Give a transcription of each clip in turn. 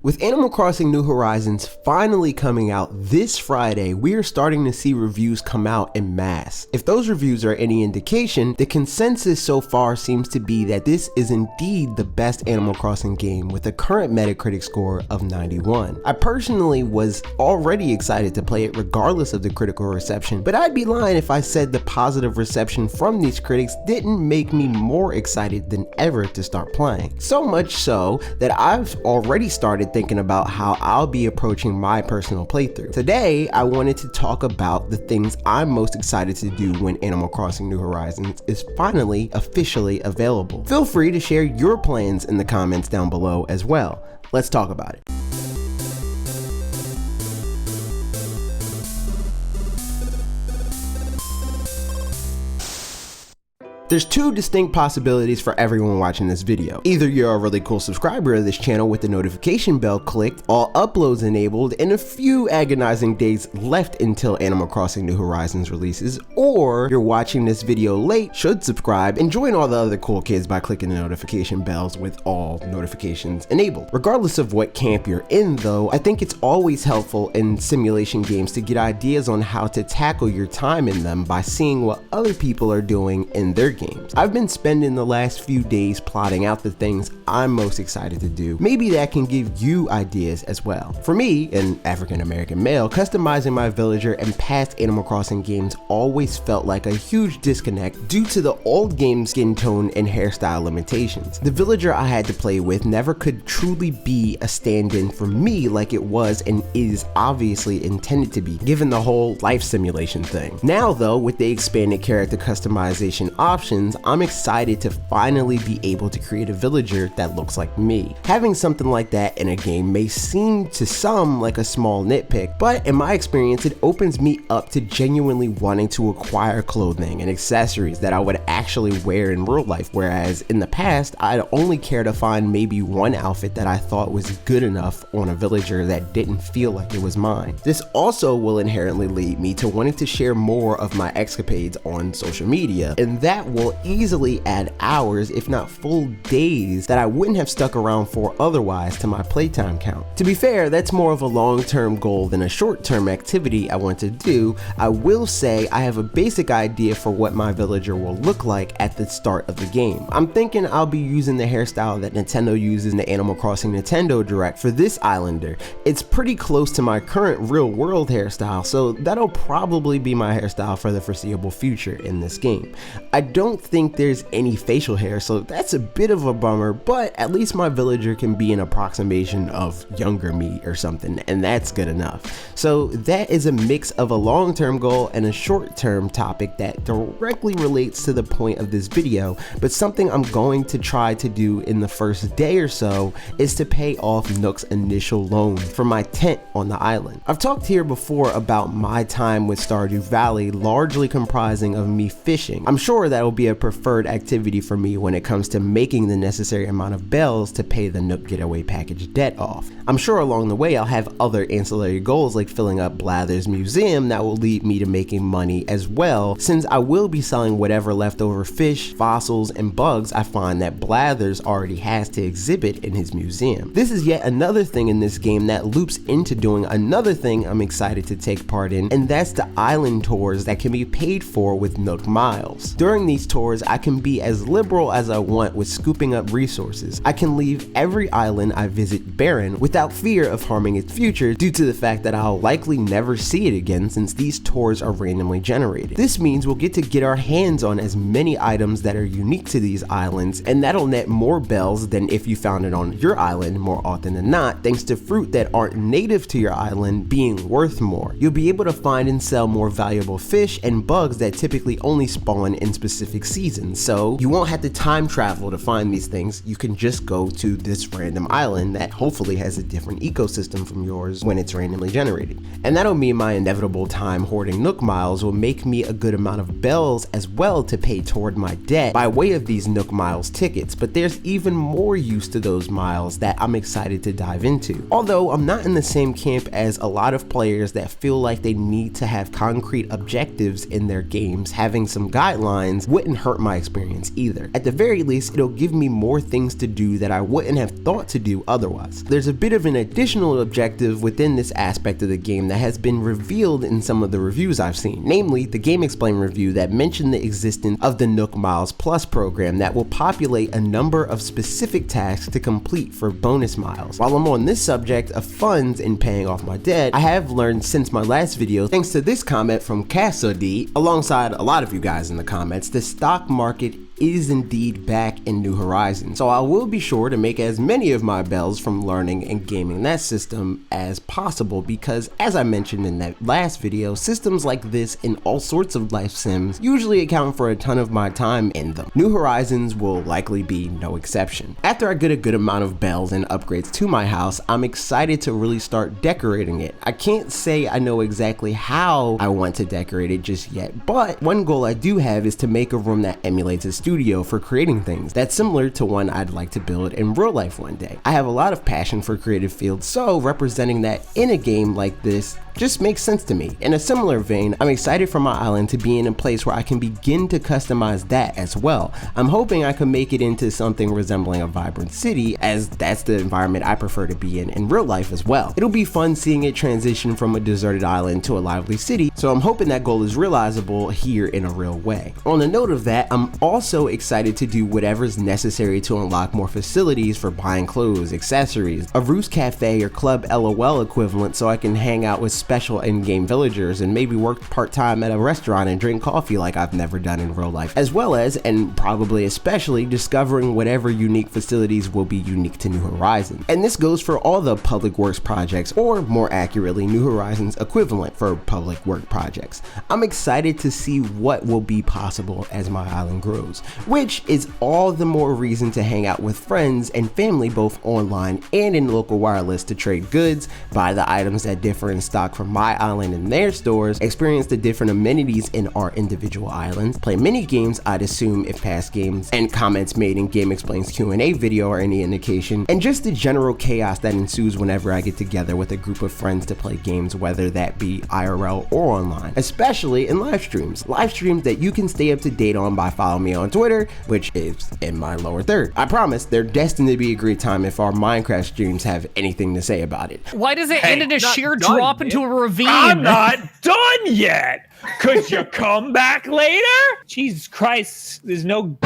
With Animal Crossing New Horizons finally coming out this Friday, we are starting to see reviews come out en masse. If those reviews are any indication, the consensus so far seems to be that this is indeed the best Animal Crossing game with a current Metacritic score of 91. I personally was already excited to play it regardless of the critical reception, but I'd be lying if I said the positive reception from these critics didn't make me more excited than ever to start playing. So much so that I've already started thinking about how I'll be approaching my personal playthrough. Today, I wanted to talk about the things I'm most excited to do when Animal Crossing New Horizons is finally officially available. Feel free to share your plans in the comments down below as well. Let's talk about it. There's two distinct possibilities for everyone watching this video. Either you're a really cool subscriber of this channel with the notification bell clicked, all uploads enabled, and a few agonizing days left until Animal Crossing New Horizons releases, or you're watching this video late, should subscribe, and join all the other cool kids by clicking the notification bells with all notifications enabled. Regardless of what camp you're in though, I think it's always helpful in simulation games to get ideas on how to tackle your time in them by seeing what other people are doing in their games. I've been spending the last few days plotting out the things I'm most excited to do. Maybe that can give you ideas as well. For me, an African American male, customizing my villager and past Animal Crossing games always felt like a huge disconnect due to the old game's skin tone and hairstyle limitations. The villager I had to play with never could truly be a stand-in for me like it was and is obviously intended to be, given the whole life simulation thing. Now though, with the expanded character customization options, I'm excited to finally be able to create a villager that looks like me. Having something like that in a game may seem to some like a small nitpick, but in my experience it opens me up to genuinely wanting to acquire clothing and accessories that I would actually wear in real life, whereas in the past I'd only care to find maybe one outfit that I thought was good enough on a villager that didn't feel like it was mine. This also will inherently lead me to wanting to share more of my escapades on social media, and that will easily add hours, if not full days, that I wouldn't have stuck around for otherwise to my playtime count. To be fair, that's more of a long-term goal than a short-term activity I want to do. I will say I have a basic idea for what my villager will look like at the start of the game. I'm thinking I'll be using the hairstyle that Nintendo uses in the Animal Crossing Nintendo Direct for this islander. It's pretty close to my current real-world hairstyle, so that'll probably be my hairstyle for the foreseeable future in this game. I don't think there's any facial hair, so that's a bit of a bummer, but at least my villager can be an approximation of younger me or something, and that's good enough. So that is a mix of a long-term goal and a short-term topic that directly relates to the point of this video, but something I'm going to try to do in the first day or so is to pay off Nook's initial loan for my tent on the island. I've talked here before about my time with Stardew Valley largely comprising of me fishing. I'm sure that'll be a preferred activity for me when it comes to making the necessary amount of bells to pay the Nook Getaway Package debt off. I'm sure along the way I'll have other ancillary goals like filling up Blather's museum that will lead me to making money as well, since I will be selling whatever leftover fish, fossils, and bugs I find that Blather's already has to exhibit in his museum. This is yet another thing in this game that loops into doing another thing I'm excited to take part in, and that's the island tours that can be paid for with Nook Miles. During these tours, I can be as liberal as I want with scooping up resources. I can leave every island I visit barren without fear of harming its future due to the fact that I'll likely never see it again since these tours are randomly generated. This means we'll get our hands on as many items that are unique to these islands, and that'll net more bells than if you found it on your island more often than not, thanks to fruit that aren't native to your island being worth more. You'll be able to find and sell more valuable fish and bugs that typically only spawn in specific seasons, so you won't have to time travel to find these things. You can just go to this random island that hopefully has a different ecosystem from yours when it's randomly generated. And that'll mean my inevitable time hoarding Nook Miles will make me a good amount of bells as well to pay toward my debt by way of these Nook Miles tickets, but there's even more use to those miles that I'm excited to dive into. Although I'm not in the same camp as a lot of players that feel like they need to have concrete objectives in their games, having some guidelines wouldn't wouldn't hurt my experience either. At the very least, it'll give me more things to do that I wouldn't have thought to do otherwise. There's a bit of an additional objective within this aspect of the game that has been revealed in some of the reviews I've seen, namely the Game Explain review that mentioned the existence of the Nook Miles Plus program that will populate a number of specific tasks to complete for bonus miles. While I'm on this subject of funds and paying off my debt, I have learned since my last video, thanks to this comment from Cassidy, alongside a lot of you guys in the comments, the stock market is indeed back in New Horizons. So I will be sure to make as many of my bells from learning and gaming that system as possible, because as I mentioned in that last video, systems like this in all sorts of life sims usually account for a ton of my time in them. New Horizons will likely be no exception. After I get a good amount of bells and upgrades to my house, I'm excited to really start decorating it. I can't say I know exactly how I want to decorate it just yet, but one goal I do have is to make a room that emulates a studio for creating things that's similar to one I'd like to build in real life one day. I have a lot of passion for creative fields, so representing that in a game like this just makes sense to me. In a similar vein, I'm excited for my island to be in a place where I can begin to customize that as well. I'm hoping I can make it into something resembling a vibrant city, as that's the environment I prefer to be in real life as well. It'll be fun seeing it transition from a deserted island to a lively city, so I'm hoping that goal is realizable here in a real way. On the note of that, I'm also excited to do whatever's necessary to unlock more facilities for buying clothes, accessories, a Roost Cafe or Club LOL equivalent so I can hang out with special in-game villagers and maybe work part-time at a restaurant and drink coffee like I've never done in real life, as well as, and probably especially, discovering whatever unique facilities will be unique to New Horizons. And this goes for all the public works projects, or more accurately, New Horizons equivalent for public work projects. I'm excited to see what will be possible as my island grows, which is all the more reason to hang out with friends and family both online and in local wireless to trade goods, buy the items that differ in stock from my island and their stores, experience the different amenities in our individual islands, play mini games I'd assume if past games and comments made in Game Explain's Q&A video are any indication, and just the general chaos that ensues whenever I get together with a group of friends to play games, whether that be IRL or online, especially in live streams that you can stay up to date on by following me on Twitter, which is in my lower third. I promise they're destined to be a great time if our Minecraft streams have anything to say about it. Why does it end in a sheer drop into a ravine? I'm not done yet. Could you come back later? Jesus Christ, there's no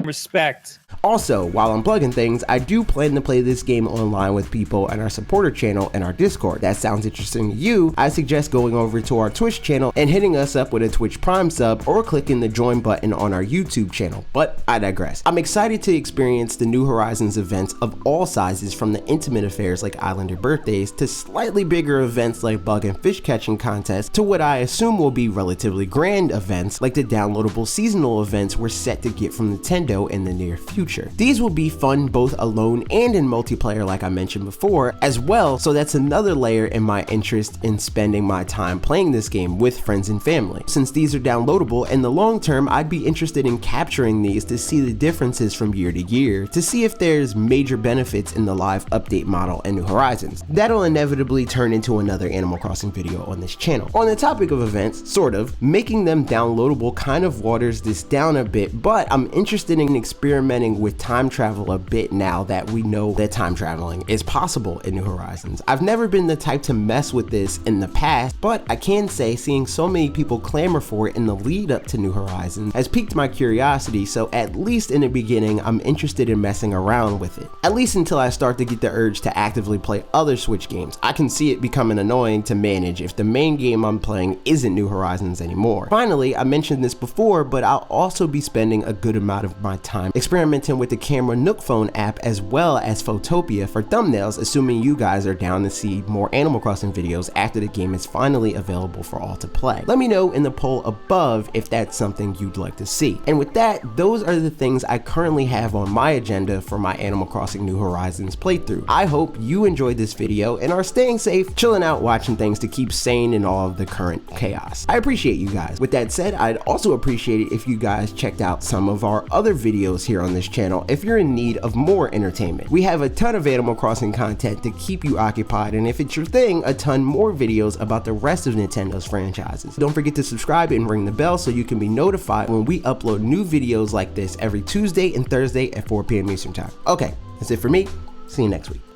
respect. Also, while I'm plugging things, I do plan to play this game online with people in our supporter channel and our Discord. That sounds interesting to you, I suggest going over to our Twitch channel and hitting us up with a Twitch Prime sub or clicking the join button on our YouTube channel, but I digress. I'm excited to experience the New Horizons events of all sizes, from the intimate affairs like Islander birthdays to slightly bigger events like bug and fish catching contests, to what I assume will be relatively grand events like the downloadable seasonal events we're set to get from Nintendo in the near future. These will be fun both alone and in multiplayer like I mentioned before as well, so that's another layer in my interest in spending my time playing this game with friends and family. Since these are downloadable, in the long term I'd be interested in capturing these to see the differences from year to year, to see if there's major benefits in the live update model in New Horizons. That'll inevitably turn into another Animal Crossing video on this channel. On the topic of events, sort of, making them downloadable kind of waters this down a bit, but I'm interested in experimenting with time travel a bit now that we know that time traveling is possible in New Horizons. I've never been the type to mess with this in the past, but I can say seeing so many people clamor for it in the lead up to New Horizons has piqued my curiosity, so at least in the beginning I'm interested in messing around with it. At least until I start to get the urge to actively play other Switch games. I can see it becoming annoying to manage if the main game I'm playing isn't New Horizons anymore. Finally, I mentioned this before, but I'll also be spending a good amount of my time experimenting with the camera Nook phone app as well as Photopia for thumbnails, assuming you guys are down to see more Animal Crossing videos after the game is finally available for all to play. Let me know in the poll above if that's something you'd like to see. And with that, those are the things I currently have on my agenda for my Animal Crossing New Horizons playthrough. I hope you enjoyed this video and are staying safe, chilling out, watching things to keep sane in all of the current chaos. I appreciate you guys. With that said, I'd also appreciate it if you guys checked out some of our other videos here on this channel channel if you're in need of more entertainment. We have a ton of Animal Crossing content to keep you occupied, and if it's your thing, a ton more videos about the rest of Nintendo's franchises. Don't forget to subscribe and ring the bell so you can be notified when we upload new videos like this every Tuesday and Thursday at 4 p.m. Eastern Time. Okay, that's it for me. See you next week.